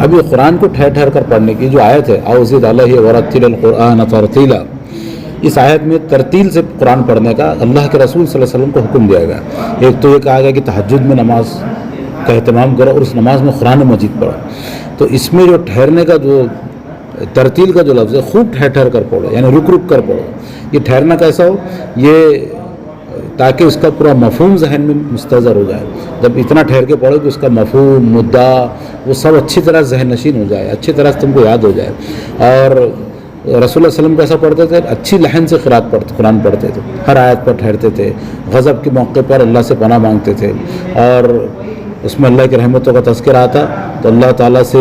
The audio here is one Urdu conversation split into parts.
اب یہ قرآن کو ٹھہر ٹھہر کر پڑھنے کی جو آیت ہے اوزد علیہ ورتل القرآن ترتیلا، اس آیت میں ترتیل سے قرآن پڑھنے کا اللہ کے رسول صلی اللہ علیہ وسلم کو حکم دیا گیا۔ ایک تو یہ کہا گیا کہ تہجد میں نماز کا اہتمام کرو اور اس نماز میں قرآن مجید پڑھو، تو اس میں جو ٹھہرنے کا جو ترتیل کا جو لفظ ہے خوب ٹھہر ٹھہر کر پڑھو، یعنی رک رک کر پڑھو۔ یہ ٹھہرنا کیسا ہو، یہ تاکہ اس کا پورا مفہوم ذہن میں مستحضر ہو جائے۔ جب اتنا ٹھہر کے پڑھو کہ اس کا مفہوم، مدعا، وہ سب اچھی طرح ذہن نشین ہو جائے، اچھی طرح تم کو یاد ہو جائے۔ اور رسول اللہ علیہ وسلم کیسا پڑھتے تھے، اچھی لحن سے قرآن پڑھتے تھے، ہر آیت پر ٹھہرتے تھے، غضب کے موقع پر اللہ سے پناہ مانگتے تھے، اور اس میں اللہ کی رحمتوں کا تذکرہ آتا تو اللہ تعالیٰ سے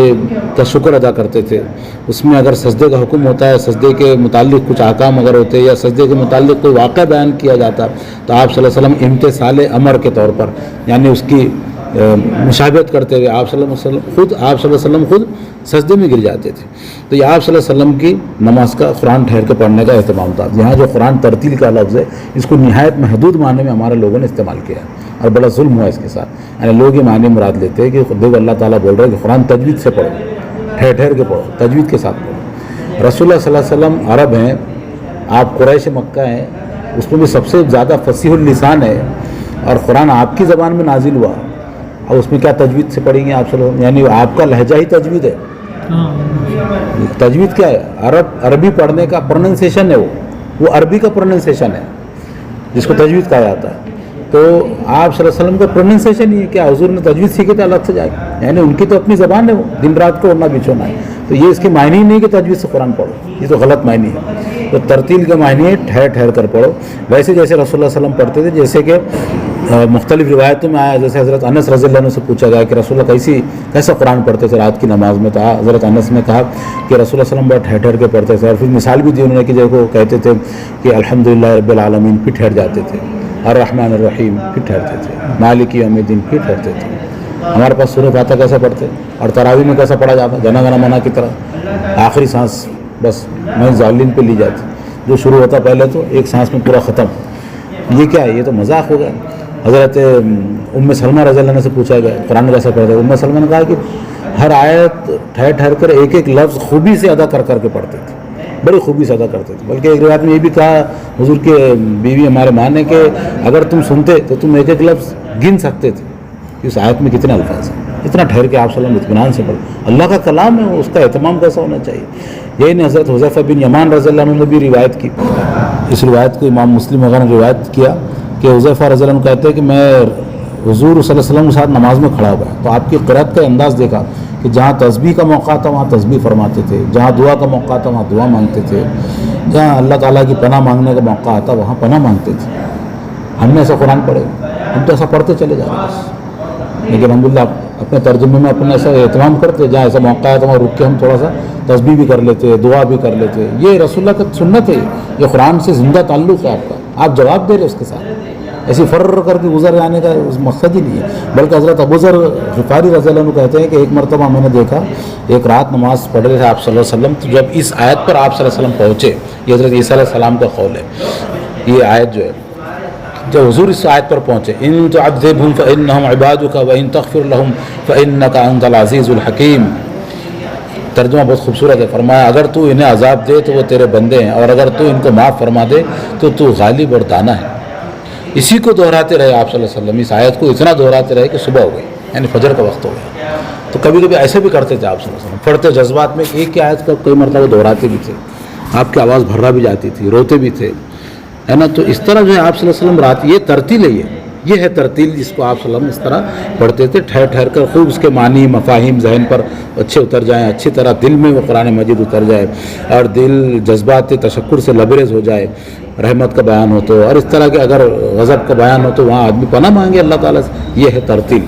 کا شکر ادا کرتے تھے۔ اس میں اگر سجدے کا حکم ہوتا ہے، سجدے کے متعلق کچھ احکام اگر ہوتے یا سجدے کے متعلق کوئی واقعہ بیان کیا جاتا تو آپ صلی اللہ علیہ وسلم امتثال امر کے طور پر، یعنی اس کی مشابہت کرتے ہوئے آپ صلی اللہ علیہ وسلم خود سجدے میں گر جاتے تھے۔ تو یہ آپ صلی اللہ علیہ وسلم کی نماز کا قرآن ٹھہر کے پڑھنے کا اہتمام تھا۔ یہاں جو قرآن ترتیل کا لفظ ہے اس کو نہایت محدود معنی میں ہمارے لوگوں نے استعمال کیا اور بڑا ظلم ہوا اس کے ساتھ۔ یعنی لوگ یہ معنی مراد لیتے ہیں کہ دیکھو اللہ تعالیٰ بول رہا ہے کہ قرآن تجوید سے پڑھو، ٹھہر ٹھہر کے پڑھو، تجوید کے ساتھ پڑھو۔ رسول اللہ صلی اللہ علیہ وسلم عرب ہیں، آپ قریش مکہ ہیں، اس میں بھی سب سے زیادہ فصیح اللسان ہے، اور قرآن آپ کی زبان میں نازل ہوا، اور اس میں کیا تجوید سے پڑھیں گے آپ صلی اللہ علیہ وسلم؟ یعنی آپ کا لہجہ ہی تجوید ہے۔ تجوید کیا ہے؟ عربی پڑھنے کا پروننسیشن ہے، وہ عربی کا پروننسیشن ہے جس کو تجوید کہا جاتا ہے۔ تو آپ صلی اللہ علیہ وسلم کا پروننسیشن ہی ہے کہ حضور نے تجوید سیکھے تھے الگ سے جا کے، یعنی ان کی تو اپنی زبان ہے، وہ دن رات کو اڑنا بچھونا ہے، تو یہ اس کی معنی ہی نہیں کہ تجوید سے قرآن پڑھو، یہ تو غلط معنی ہے۔ تو ترتیل کا معنی ہے ٹھہر ٹھہر کر پڑھو، ویسے جیسے رسول اللہ صلی اللہ علیہ وسلم پڑھتے تھے، جیسے کہ مختلف روایتوں میں آیا، جیسے حضرت انس رضی اللہ عنہ سے پوچھا گیا کہ رسول اللہ کیسا قرآن پڑھتے تھے رات کی نماز میں، تو حضرت انس نے کہا کہ رسول اللہ صلی اللہ علیہ وسلم بڑا ٹھہر ٹھہر کے پڑھتے تھے، اور پھر مثال بھی دی انہوں نے کہ دیکھو کہتے تھے کہ الحمدللہ رب العالمین، پھر ٹھہر جاتے تھے، الرحمن الرحیم، پھر ٹھہرتے تھے، مالک یوم الدین، پھر ٹھہرتے تھے۔ ہمارے پاس سورہ فاتحہ کیسا پڑھتے، اور تراویح میں کیسا پڑھا جاتا، جنا گنا منا کی طرح آخری سانس بس میں ظالین پہ لی جاتی، جو شروع ہوتا پہلے تو ایک سانس میں پورا ختم۔ یہ کیا ہے؟ یہ تو مذاق ہو گیا۔ حضرت سلمہ رضی اللہ عنہ سے پوچھا گیا قرآن کیسا پڑھتے، سلمہ نے کہا کہ ہر آیت ٹھہر ٹھہر کر ایک ایک لفظ خوبی سے ادا کر کر کے پڑھتے تھے، بڑی خوبی سے ادا کرتے تھے۔ بلکہ ایک روایت میں یہ بھی کہا حضور کے بیوی ہمارے ماں نے کہ اگر تم سنتے تو تم ایک ایک لفظ گن سکتے تھے، اس آیت میں کتنے الفاظ ہیں، اتنا ٹھہر کے آپ صلی اللہ علیہ وسلم اطمینان سے پڑھو۔ اللہ کا کلام ہے، اس کا اہتمام کیسا ہونا چاہیے۔ یہی نہیں حضرت حذیفہ بن یمان رضی اللہ عنہ نے بھی روایت کی، اس روایت کو امام مسلم وغیرہ نے روایت کیا کہ حذیفہ رضی اللہ عنہ کہتے ہیں کہ میں حضور صلی اللہ علیہ وسلم کے ساتھ نماز میں کھڑا ہوا تو آپ کی قرأت کا انداز دیکھا کہ جہاں تسبیح کا موقع تھا وہاں تسبیح فرماتے تھے، جہاں دعا کا موقع تھا وہاں دعا مانگتے تھے، جہاں اللہ تعالیٰ کی پناہ مانگنے کا موقع آتا وہاں پناہ مانگتے تھے۔ ہم نے ایسا قرآن پڑھے، ہم تو ایسا پڑھتے چلے جا رہے ہیں، لیکن الحمدللہ اپنے ترجمے میں اپنے ایسا اہتمام کرتے، جہاں ایسا موقع آیا تو وہاں رک کے ہم تھوڑا سا تسبیح بھی کر لیتے، دعا بھی کر لیتے۔ یہ رسول اللہ کا سنت ہے، یہ قرآن سے زندہ تعلق ہے آپ کا، آپ جواب دے رہے اس کے ساتھ، ایسی فر کر کے گزر جانے کا مقصد ہی نہیں ہے۔ بلکہ حضرت ابوذر غفاری رضی اللہ عنہ کہتے ہیں کہ ایک مرتبہ میں نے دیکھا ایک رات نماز پڑھ رہے تھے آپ صلی اللہ علیہ وسلم، تو جب اس آیت پر آپ صلی اللہ علیہ وسلم پہنچے، یہ حضرت عیسیٰ علیہ السلام کا قول ہے، یہ آیت جو ہے جب حضور اس آیت پر پہنچے، ان تعذبهم فانهم عبادك وان تغفر لهم فانك انت العزیز الحکیم۔ ترجمہ بہت خوبصورت ہے، فرمایا اگر تو انہیں عذاب دے تو وہ تیرے بندے ہیں، اور اگر تو ان کو معاف فرما دے تو تو غالب اور دانا ہے۔ اسی کو دہراتے رہے آپ صلی اللہ علیہ وسلم، اس آیت کو اتنا دہراتے رہے کہ صبح ہو گئی، یعنی فجر کا وقت ہو گیا۔ تو کبھی کبھی ایسے بھی کرتے تھے آپ صلی اللہ علیہ وسلم، پڑھتے جذبات میں ایک ہی آیت کو کئی مرتبہ دہراتے بھی تھے، آپ کی آواز بھرا بھی جاتی تھی، روتے بھی تھے، ہے نا۔ تو اس طرح جو ہے آپ صلی اللہ علیہ وسلم رات، یہ ترتیل ہے، یہ ہے ترتیل جس کو آپ صلی اللہ علیہ وسلم اس طرح پڑھتے تھے، ٹھہر ٹھہر کر، خوب اس کے معنی مفاہیم ذہن پر اچھے اتر جائیں، اچھی طرح دل میں وہ قرآن مجید اتر جائے، اور دل جذبات تشکر سے لبریز ہو جائے، رحمت کا بیان ہو تو، اور اس طرح کے اگر غضب کا بیان ہو تو وہاں آدمی پناہ مانگے اللہ تعالیٰ سے۔ یہ ہے ترتیل۔